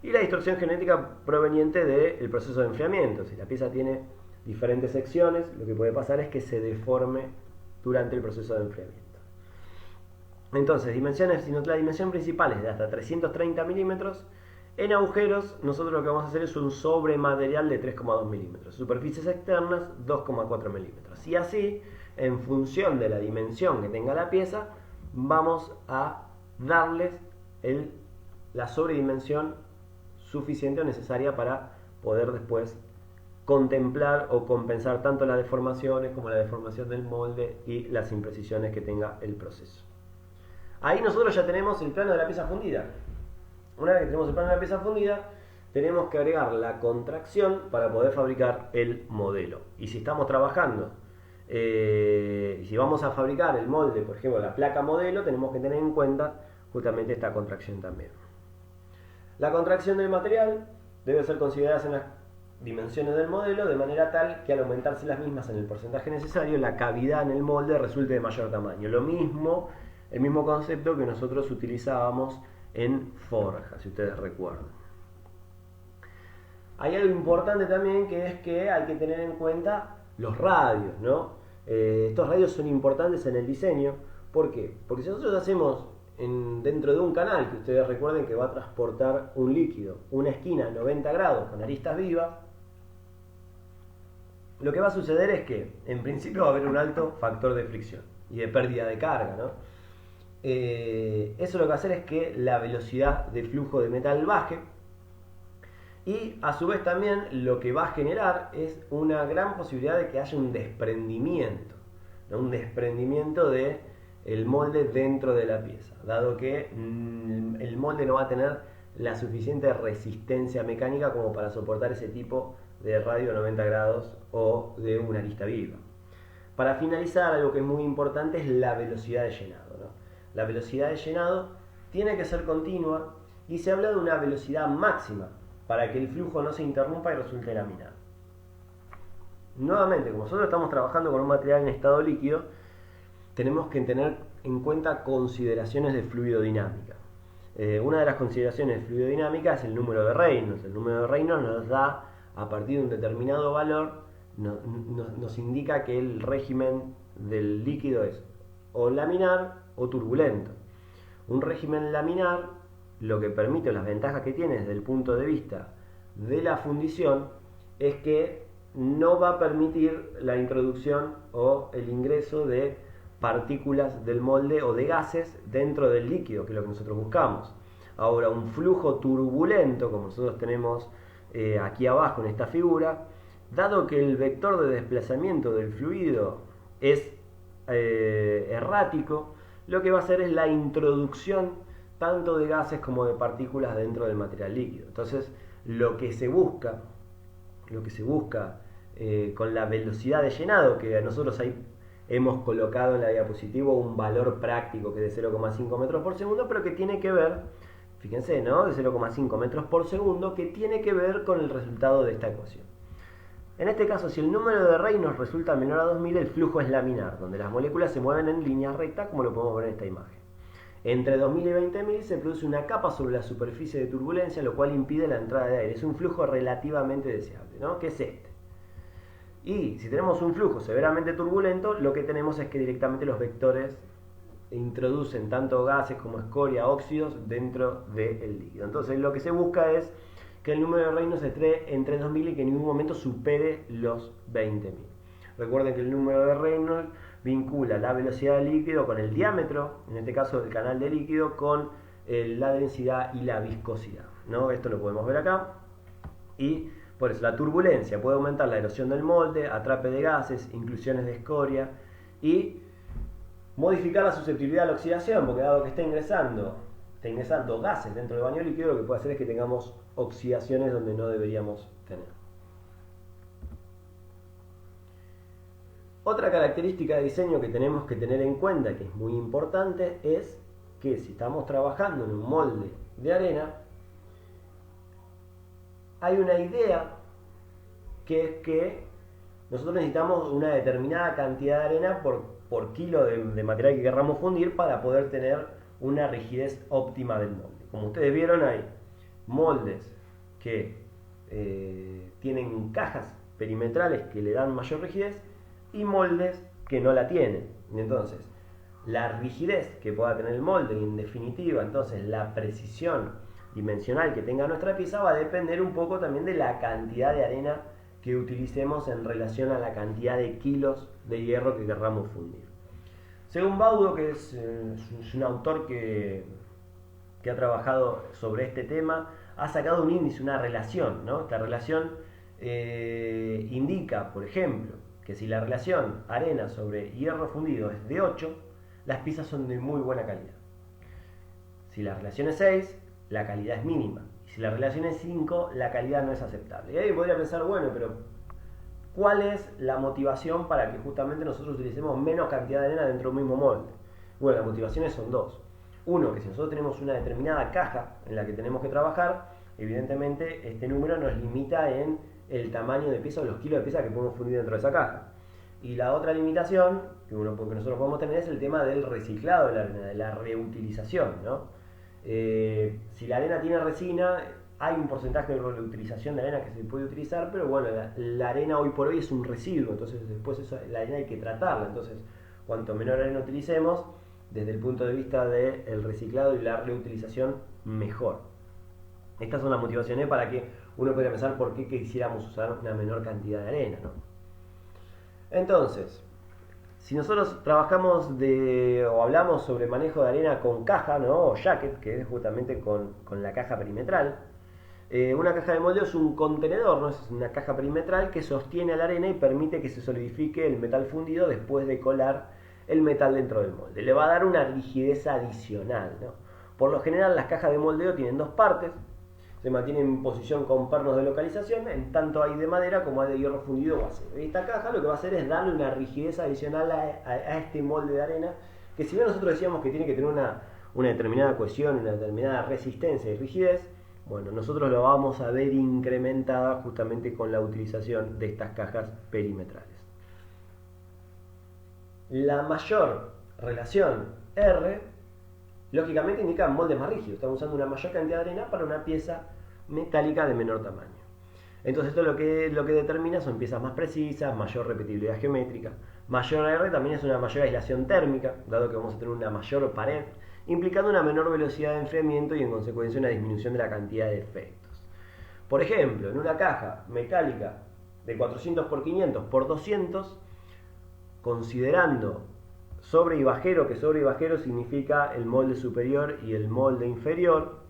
[SPEAKER 1] Y la distorsión genética proveniente del proceso de enfriamiento. Si la pieza tiene diferentes secciones, lo que puede pasar es que se deforme durante el proceso de enfriamiento. Entonces, dimensiones, si la dimensión principal es de hasta 330 milímetros, en agujeros nosotros lo que vamos a hacer es un sobrematerial de 3,2 milímetros, superficies externas 2,4 milímetros. Y así, en función de la dimensión que tenga la pieza, vamos a darles la sobredimensión suficiente o necesaria para poder después contemplar o compensar tanto las deformaciones como la deformación del molde y las imprecisiones que tenga el proceso. Ahí nosotros ya tenemos el plano de la pieza fundida. Una vez que tenemos el plano de la pieza fundida, tenemos que agregar la contracción para poder fabricar el modelo. Y si estamos trabajando, si vamos a fabricar el molde, por ejemplo la placa modelo, tenemos que tener en cuenta justamente esta contracción también. La contracción del material debe ser considerada en las dimensiones del modelo, de manera tal que al aumentarse las mismas en el porcentaje necesario, la cavidad en el molde resulte de mayor tamaño. El mismo concepto que nosotros utilizábamos en forja, si ustedes recuerdan. Hay algo importante también, que es que hay que tener en cuenta los radios, ¿no? Estos radios son importantes en el diseño. ¿Por qué? Porque si nosotros hacemos dentro de un canal, que ustedes recuerden que va a transportar un líquido, una esquina a 90 grados con aristas vivas, lo que va a suceder es que en principio va a haber un alto factor de fricción y de pérdida de carga, ¿no? Eso lo que va a hacer es que la velocidad de flujo de metal baje, y a su vez también lo que va a generar es una gran posibilidad de que haya un desprendimiento, ¿no? Un desprendimiento de el molde dentro de la pieza, dado que el molde no va a tener la suficiente resistencia mecánica como para soportar ese tipo de radio 90 grados o de una arista viva. Para finalizar, algo que es muy importante es la velocidad de llenado, ¿no? La velocidad de llenado tiene que ser continua, y se habla de una velocidad máxima para que el flujo no se interrumpa y resulte laminar. Nuevamente, como nosotros estamos trabajando con un material en estado líquido, tenemos que tener en cuenta consideraciones de fluidodinámica. Una de las consideraciones de fluidodinámica es el número de Reynolds. El número de Reynolds nos da, a partir de un determinado valor, nos indica que el régimen del líquido es o laminar o turbulento. Un régimen laminar, lo que permite, las ventajas que tiene desde el punto de vista de la fundición, es que no va a permitir la introducción o el ingreso de partículas del molde o de gases dentro del líquido, que es lo que nosotros buscamos. Ahora, un flujo turbulento, como nosotros tenemos aquí abajo en esta figura, dado que el vector de desplazamiento del fluido es errático, lo que va a hacer es la introducción tanto de gases como de partículas dentro del material líquido. Entonces, lo que se busca con la velocidad de llenado, que nosotros ahí hemos colocado en la diapositiva un valor práctico que es de 0,5 metros por segundo, pero que tiene que ver, fíjense, ¿no? De 0,5 metros por segundo, que tiene que ver con el resultado de esta ecuación. En este caso, si el número de Reynolds resulta menor a 2000, el flujo es laminar, donde las moléculas se mueven en línea recta, como lo podemos ver en esta imagen. Entre 2000 y 20000 se produce una capa sobre la superficie de turbulencia, lo cual impide la entrada de aire. Es un flujo relativamente deseable, ¿no? Que es este. Y si tenemos un flujo severamente turbulento, lo que tenemos es que directamente los vectores introducen tanto gases como escoria, óxidos dentro del líquido. Entonces lo que se busca es que el número de Reynolds esté entre 2000 y que en ningún momento supere los 20000. Recuerden que el número de Reynolds vincula la velocidad del líquido con el diámetro, en este caso del canal de líquido, con la densidad y la viscosidad, ¿no? Esto lo podemos ver acá. Y por eso la turbulencia puede aumentar la erosión del molde, atrape de gases, inclusiones de escoria y modificar la susceptibilidad a la oxidación, porque dado que está ingresando gases dentro del baño líquido, lo que puede hacer es que tengamos oxidaciones donde no deberíamos tener. Otra característica de diseño que tenemos que tener en cuenta, que es muy importante, es que si estamos trabajando en un molde de arena, hay una idea que es que nosotros necesitamos una determinada cantidad de arena por kilo de material que querramos fundir para poder tener una rigidez óptima del molde. Como ustedes vieron, hay moldes que tienen cajas perimetrales que le dan mayor rigidez y moldes que no la tienen. Entonces, la rigidez que pueda tener el molde y en definitiva entonces la precisión dimensional que tenga nuestra pieza va a depender un poco también de la cantidad de arena que utilicemos en relación a la cantidad de kilos de hierro que querramos fundir. Según Baudo, que es un autor que ha trabajado sobre este tema, ha sacado un índice, una relación, ¿no? Esta relación indica, por ejemplo, que si la relación arena sobre hierro fundido es de 8, las piezas son de muy buena calidad. Si la relación es 6, la calidad es mínima. Y si la relación es 5, la calidad no es aceptable. Y ahí podría pensar, bueno, pero ¿cuál es la motivación para que justamente nosotros utilicemos menos cantidad de arena dentro de un mismo molde? Bueno, las motivaciones son dos. Uno, que si nosotros tenemos una determinada caja en la que tenemos que trabajar, evidentemente este número nos limita en el tamaño de pieza o los kilos de pieza que podemos fundir dentro de esa caja. Y la otra limitación que nosotros podemos tener es el tema del reciclado de la arena, de la reutilización, ¿no? Si la arena tiene resina, hay un porcentaje de reutilización de arena que se puede utilizar, pero bueno, la arena hoy por hoy es un residuo, entonces después la arena hay que tratarla, entonces cuanto menor arena utilicemos, desde el punto de vista del reciclado y la reutilización, mejor. Estas son las motivaciones para que uno pueda pensar por qué quisiéramos usar una menor cantidad de arena, ¿no? Entonces, si nosotros trabajamos o hablamos sobre manejo de arena con caja, ¿no? O jacket, que es justamente con la caja perimetral, una caja de molde es un contenedor, ¿no? Es una caja perimetral que sostiene la arena y permite que se solidifique el metal fundido después de colar el metal dentro del molde. Le va a dar una rigidez adicional, ¿no? Por lo general las cajas de moldeo tienen dos partes, se mantienen en posición con pernos de localización, en tanto hay de madera como hay de hierro fundido o acero. Y esta caja lo que va a hacer es darle una rigidez adicional a este molde de arena, que si bien nosotros decíamos que tiene que tener una determinada cohesión, una determinada resistencia y rigidez, bueno, nosotros lo vamos a ver incrementada justamente con la utilización de estas cajas perimetrales. La mayor relación R, lógicamente indica moldes más rígidos. Estamos usando una mayor cantidad de arena para una pieza metálica de menor tamaño. Entonces esto lo que determina son piezas más precisas, mayor repetibilidad geométrica. Mayor R también es una mayor aislación térmica, dado que vamos a tener una mayor pared, implicando una menor velocidad de enfriamiento y en consecuencia una disminución de la cantidad de efectos. Por ejemplo, en una caja metálica de 400 x 500 x 200, considerando sobre y bajero, que sobre y bajero significa el molde superior y el molde inferior,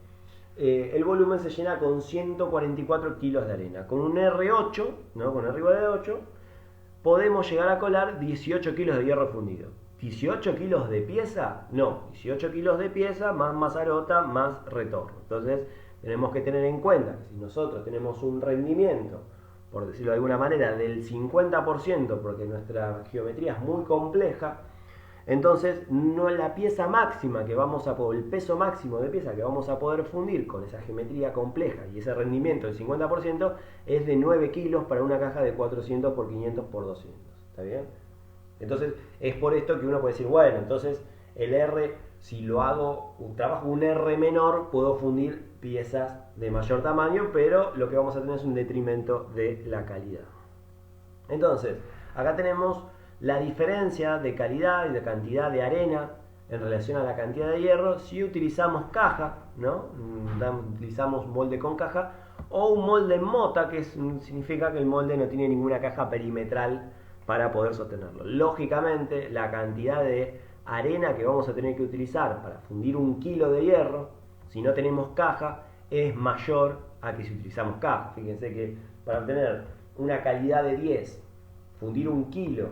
[SPEAKER 1] el volumen se llena con 144 kilos de arena. Con un R8, ¿no? Con R igual de 8, podemos llegar a colar 18 kilos de hierro fundido. ¿18 kilos de pieza? No, 18 kilos de pieza más mazarota más retorno. Entonces tenemos que tener en cuenta que si nosotros tenemos un rendimiento, por decirlo de alguna manera, del 50%, porque nuestra geometría es muy compleja, entonces no la pieza máxima que vamos a poder, el peso máximo de pieza que vamos a poder fundir con esa geometría compleja y ese rendimiento del 50% es de 9 kilos para una caja de 400 x 500 x 200. ¿Está bien? Entonces es por esto que uno puede decir, bueno, entonces el R, si lo hago, trabajo un R menor, puedo fundir piezas de mayor tamaño, pero lo que vamos a tener es un detrimento de la calidad. Entonces, acá tenemos la diferencia de calidad y de cantidad de arena en relación a la cantidad de hierro si utilizamos caja, ¿no? Utilizamos molde con caja o un molde en mota, que significa que el molde no tiene ninguna caja perimetral para poder sostenerlo. Lógicamente, la cantidad de arena que vamos a tener que utilizar para fundir un kilo de hierro, si no tenemos caja, es mayor a que si utilizamos caja. Fíjense que para obtener una calidad de 10, fundir un kilo,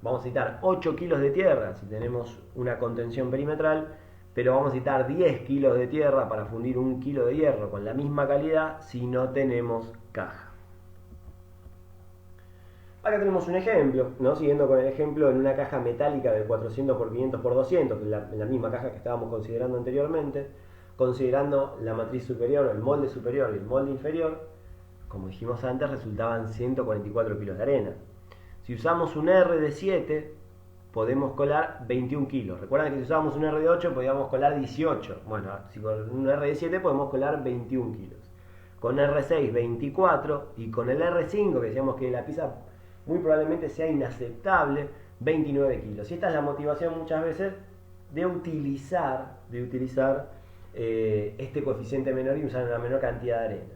[SPEAKER 1] vamos a necesitar 8 kilos de tierra si tenemos una contención perimetral, pero vamos a necesitar 10 kilos de tierra para fundir un kilo de hierro con la misma calidad si no tenemos caja. Acá tenemos un ejemplo, ¿no? Siguiendo con el ejemplo, en una caja metálica de 400 x 500 x 200, que es la misma caja que estábamos considerando anteriormente, considerando la matriz superior, el molde superior y el molde inferior, como dijimos antes, resultaban 144 kilos de arena. Si usamos un R de 7, podemos colar 21 kilos. Recuerden que si usábamos un R de 8 podíamos colar 18. Bueno, si con un R de 7 podemos colar 21 kilos. Con R6 24 y con el R5, que decíamos que la pieza muy probablemente sea inaceptable, 29 kilos. Y esta es la motivación muchas veces de utilizar este coeficiente menor y usar una menor cantidad de arena.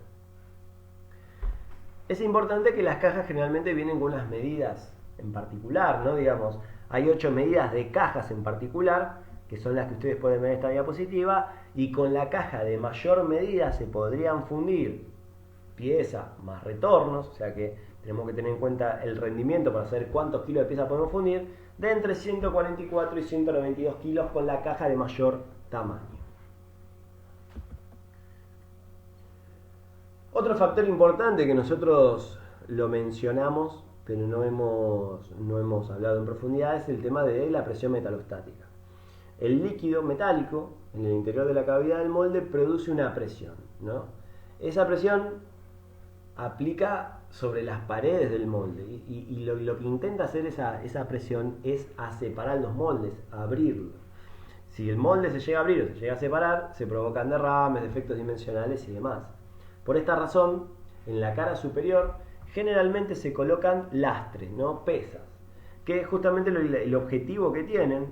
[SPEAKER 1] Es importante que las cajas generalmente vienen con unas medidas en particular, ¿no? Digamos, hay 8 medidas de cajas en particular, que son las que ustedes pueden ver en esta diapositiva, y con la caja de mayor medida se podrían fundir pieza más retornos, o sea que tenemos que tener en cuenta el rendimiento para saber cuántos kilos de pieza podemos fundir, de entre 144 y 192 kilos con la caja de mayor tamaño. Otro factor importante que nosotros lo mencionamos, pero no hemos hablado en profundidad, es el tema de la presión metalostática. El líquido metálico en el interior de la cavidad del molde produce una presión, ¿no? Esa presión aplica sobre las paredes del molde y lo que intenta hacer esa presión es a separar los moldes, a abrirlos. Si el molde se llega a abrir o se llega a separar, se provocan derrames, defectos dimensionales y demás. Por esta razón, en la cara superior generalmente se colocan lastres, ¿no? Pesas, que justamente el objetivo que tienen,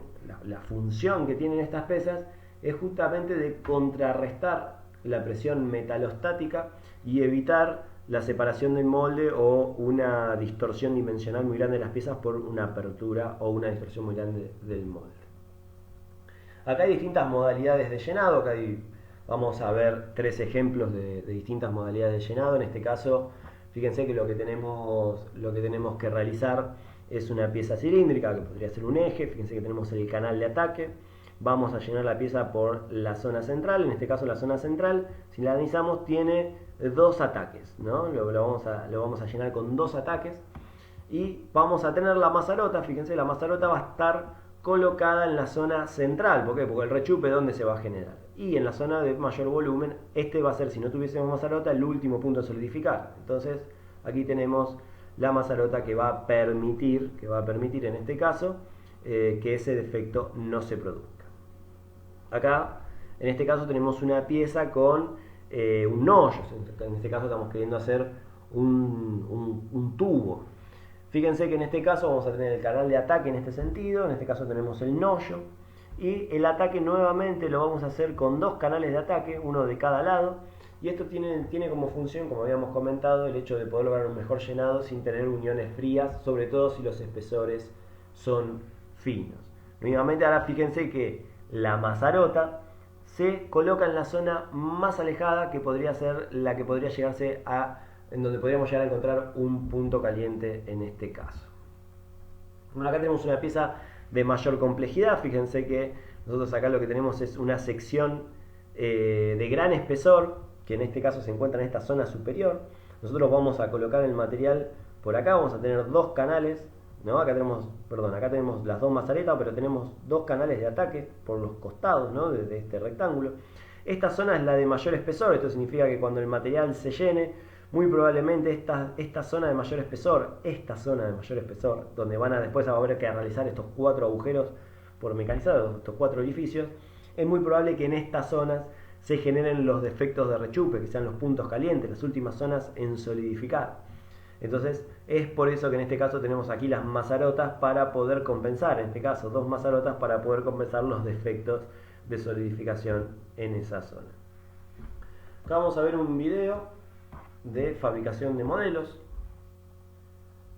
[SPEAKER 1] la función que tienen estas pesas, es justamente de contrarrestar la presión metalostática y evitar la separación del molde o una distorsión dimensional muy grande de las piezas por una apertura o una distorsión muy grande del molde. Acá hay distintas modalidades de llenado, vamos a ver 3 ejemplos de distintas modalidades de llenado. En este caso, fíjense que lo que tenemos que realizar es una pieza cilíndrica, que podría ser un eje. Fíjense que tenemos el canal de ataque. Vamos a llenar la pieza por la zona central. En este caso la zona central, si la analizamos, tiene 2 ataques, ¿no? Lo vamos a llenar con 2 ataques. Y vamos a tener la mazarota. Fíjense, la mazarota va a estar colocada en la zona central. ¿Por qué? Porque el rechupe, ¿dónde se va a generar? Y en la zona de mayor volumen, este va a ser, si no tuviésemos mazarota, el último punto a solidificar. Entonces, aquí tenemos la mazarota que va a permitir en este caso, que ese defecto no se produzca. Acá, en este caso, tenemos una pieza con un hoyo. En este caso estamos queriendo hacer un tubo. Fíjense que en este caso vamos a tener el canal de ataque en este sentido, en este caso tenemos el nollo, y el ataque nuevamente lo vamos a hacer con 2 canales de ataque, uno de cada lado, y esto tiene como función, como habíamos comentado, el hecho de poder lograr un mejor llenado sin tener uniones frías, sobre todo si los espesores son finos. Nuevamente ahora fíjense que la mazarota se coloca en la zona más alejada, que podría ser la que podría llegarse en donde podríamos llegar a encontrar un punto caliente en este caso. Bueno, acá tenemos una pieza de mayor complejidad. Fíjense que nosotros acá lo que tenemos es una sección de gran espesor, que en este caso se encuentra en esta zona superior. Nosotros vamos a colocar el material por acá, vamos a tener 2 canales, ¿no? Acá tenemos las 2 mazaretas, pero tenemos 2 canales de ataque por los costados, ¿no? de este rectángulo. Esta zona es la de mayor espesor, esto significa que cuando el material se llene, muy probablemente esta zona de mayor espesor, donde después va a haber que realizar estos 4 agujeros por mecanizado, estos 4 orificios, es muy probable que en estas zonas se generen los defectos de rechupe, que sean los puntos calientes, las últimas zonas en solidificar. Entonces es por eso que en este caso tenemos aquí las mazarotas para poder compensar, en este caso 2 mazarotas para poder compensar los defectos de solidificación en esa zona. Acá vamos a ver un video de fabricación de modelos.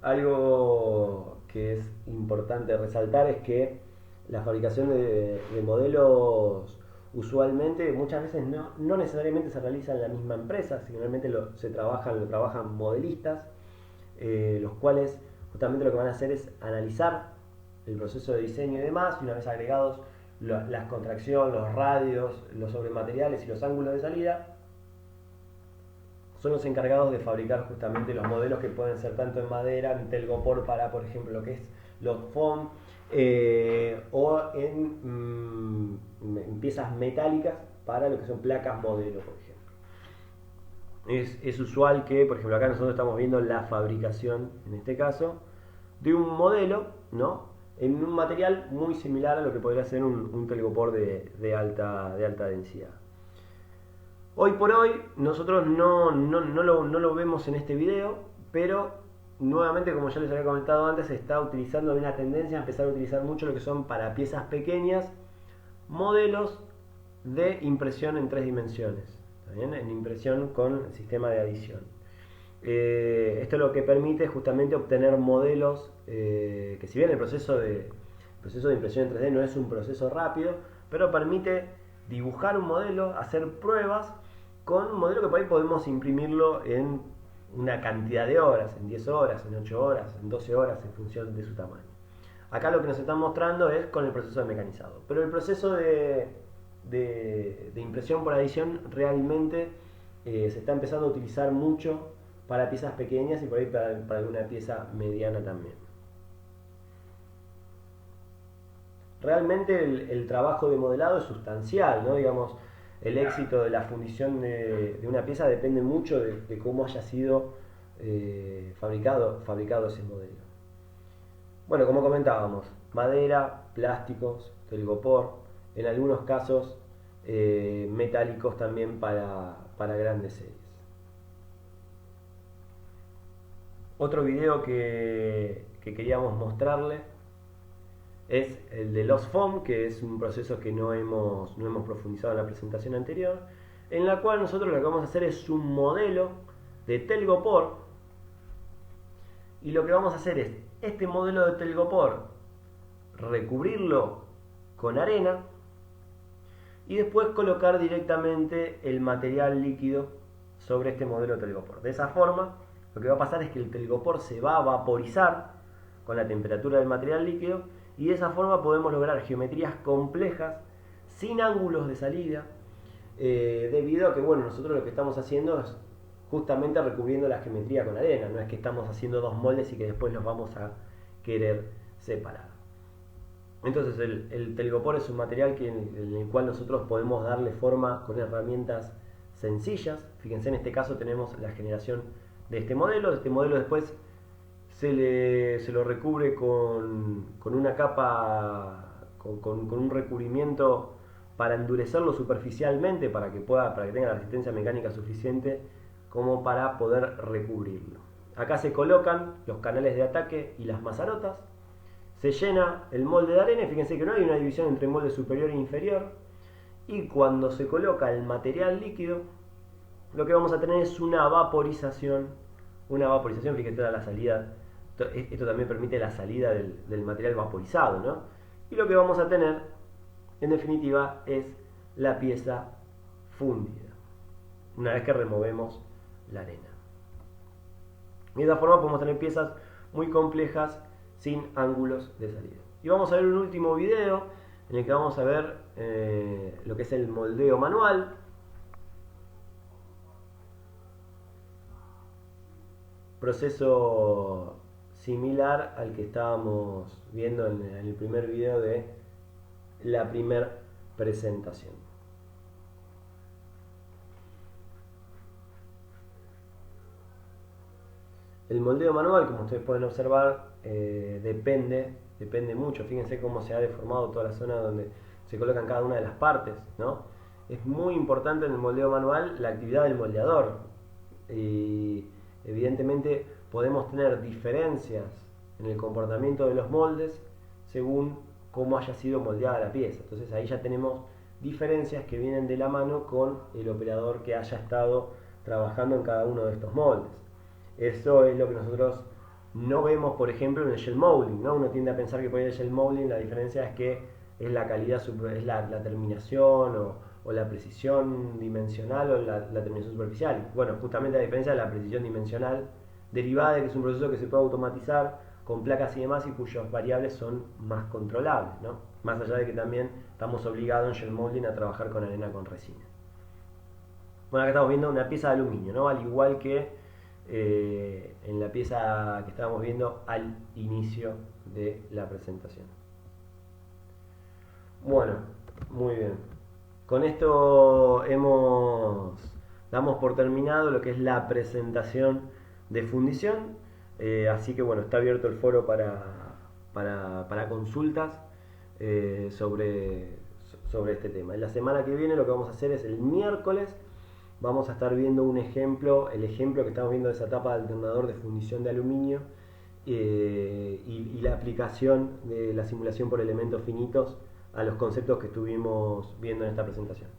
[SPEAKER 1] Algo que es importante resaltar es que la fabricación de modelos usualmente, muchas veces no necesariamente se realiza en la misma empresa, generalmente lo trabajan modelistas, los cuales justamente lo que van a hacer es analizar el proceso de diseño y demás, y una vez agregados las contracción, los radios, los sobremateriales y los ángulos de salida, son los encargados de fabricar justamente los modelos que pueden ser tanto en madera, en telgopor para, por ejemplo, lo que es los foam, o en piezas metálicas para lo que son placas modelo, por ejemplo. Es usual que, por ejemplo, acá nosotros estamos viendo la fabricación, en este caso, de un modelo, ¿no? En un material muy similar a lo que podría ser un telgopor de alta densidad. Hoy por hoy nosotros no lo vemos en este video, pero nuevamente, como ya les había comentado antes, se está utilizando una tendencia a empezar a utilizar mucho lo que son para piezas pequeñas, modelos de impresión en 3 dimensiones, ¿está bien? En impresión con sistema de adición. Esto lo que permite justamente obtener modelos que, si bien el proceso de impresión en 3D no es un proceso rápido, pero permite dibujar un modelo, hacer pruebas con un modelo que por ahí podemos imprimirlo en una cantidad de horas, en 10 horas, en 8 horas, en 12 horas, en función de su tamaño. Acá lo que nos están mostrando es con el proceso de mecanizado, pero el proceso de impresión por adición realmente se está empezando a utilizar mucho para piezas pequeñas y por ahí para alguna pieza mediana también. Realmente el trabajo de modelado es sustancial, ¿no? Digamos, el éxito de la fundición de una pieza depende mucho de cómo haya sido fabricado ese modelo. Bueno, como comentábamos, madera, plásticos, telgopor, en algunos casos metálicos también para grandes series. Otro video que queríamos mostrarles es el de Lost Foam, que es un proceso que no hemos profundizado en la presentación anterior, en la cual nosotros lo que vamos a hacer es un modelo de telgopor, y lo que vamos a hacer es este modelo de telgopor recubrirlo con arena y después colocar directamente el material líquido sobre este modelo de telgopor. De esa forma, lo que va a pasar es que el telgopor se va a vaporizar con la temperatura del material líquido, y de esa forma podemos lograr geometrías complejas sin ángulos de salida, debido a que, bueno, nosotros lo que estamos haciendo es justamente recubriendo la geometría con arena, no es que estamos haciendo dos moldes y que después los vamos a querer separar. Entonces el telgopor es un material en el cual nosotros podemos darle forma con herramientas sencillas. Fíjense, en este caso tenemos la generación de este modelo. Este modelo después se lo recubre con una capa, con un recubrimiento para endurecerlo superficialmente, para que tenga la resistencia mecánica suficiente como para poder recubrirlo. Acá se colocan los canales de ataque y las mazarotas. Se llena el molde de arena, y fíjense que no hay una división entre molde superior e inferior. Y cuando se coloca el material líquido, lo que vamos a tener es una vaporización. Fíjense la salida. Esto también permite la salida del material vaporizado, ¿no? Y lo que vamos a tener, en definitiva, es la pieza fundida, una vez que removemos la arena. Y de esta forma podemos tener piezas muy complejas sin ángulos de salida. Y vamos a ver un último video en el que vamos a ver lo que es el moldeo manual. Proceso similar al que estábamos viendo en el primer video de la primera presentación. El moldeo manual, como ustedes pueden observar, depende mucho. Fíjense cómo se ha deformado toda la zona donde se colocan cada una de las partes, ¿no? Es muy importante en el moldeo manual la actividad del moldeador. Y evidentemente podemos tener diferencias en el comportamiento de los moldes según cómo haya sido moldeada la pieza. Entonces ahí ya tenemos diferencias que vienen de la mano con el operador que haya estado trabajando en cada uno de estos moldes. Eso es lo que nosotros no vemos, por ejemplo, en el shell molding, ¿no? Uno tiende a pensar que por ahí el shell molding la diferencia es que es la calidad, es la terminación o la precisión dimensional o la terminación superficial. Bueno, justamente la diferencia es la precisión dimensional derivada de que es un proceso que se puede automatizar con placas y demás, y cuyas variables son más controlables, ¿no? Más allá de que también estamos obligados en shell molding a trabajar con arena con resina. Bueno, acá estamos viendo una pieza de aluminio, ¿no? Al igual que en la pieza que estábamos viendo al inicio de la presentación. Bueno, muy bien. Con esto hemos damos por terminado lo que es la presentación de fundición, así que bueno, está abierto el foro para consultas sobre este tema. En la semana que viene lo que vamos a hacer es el miércoles, vamos a estar viendo un ejemplo, el ejemplo que estamos viendo de esa tapa de alternador de fundición de aluminio y la aplicación de la simulación por elementos finitos a los conceptos que estuvimos viendo en esta presentación.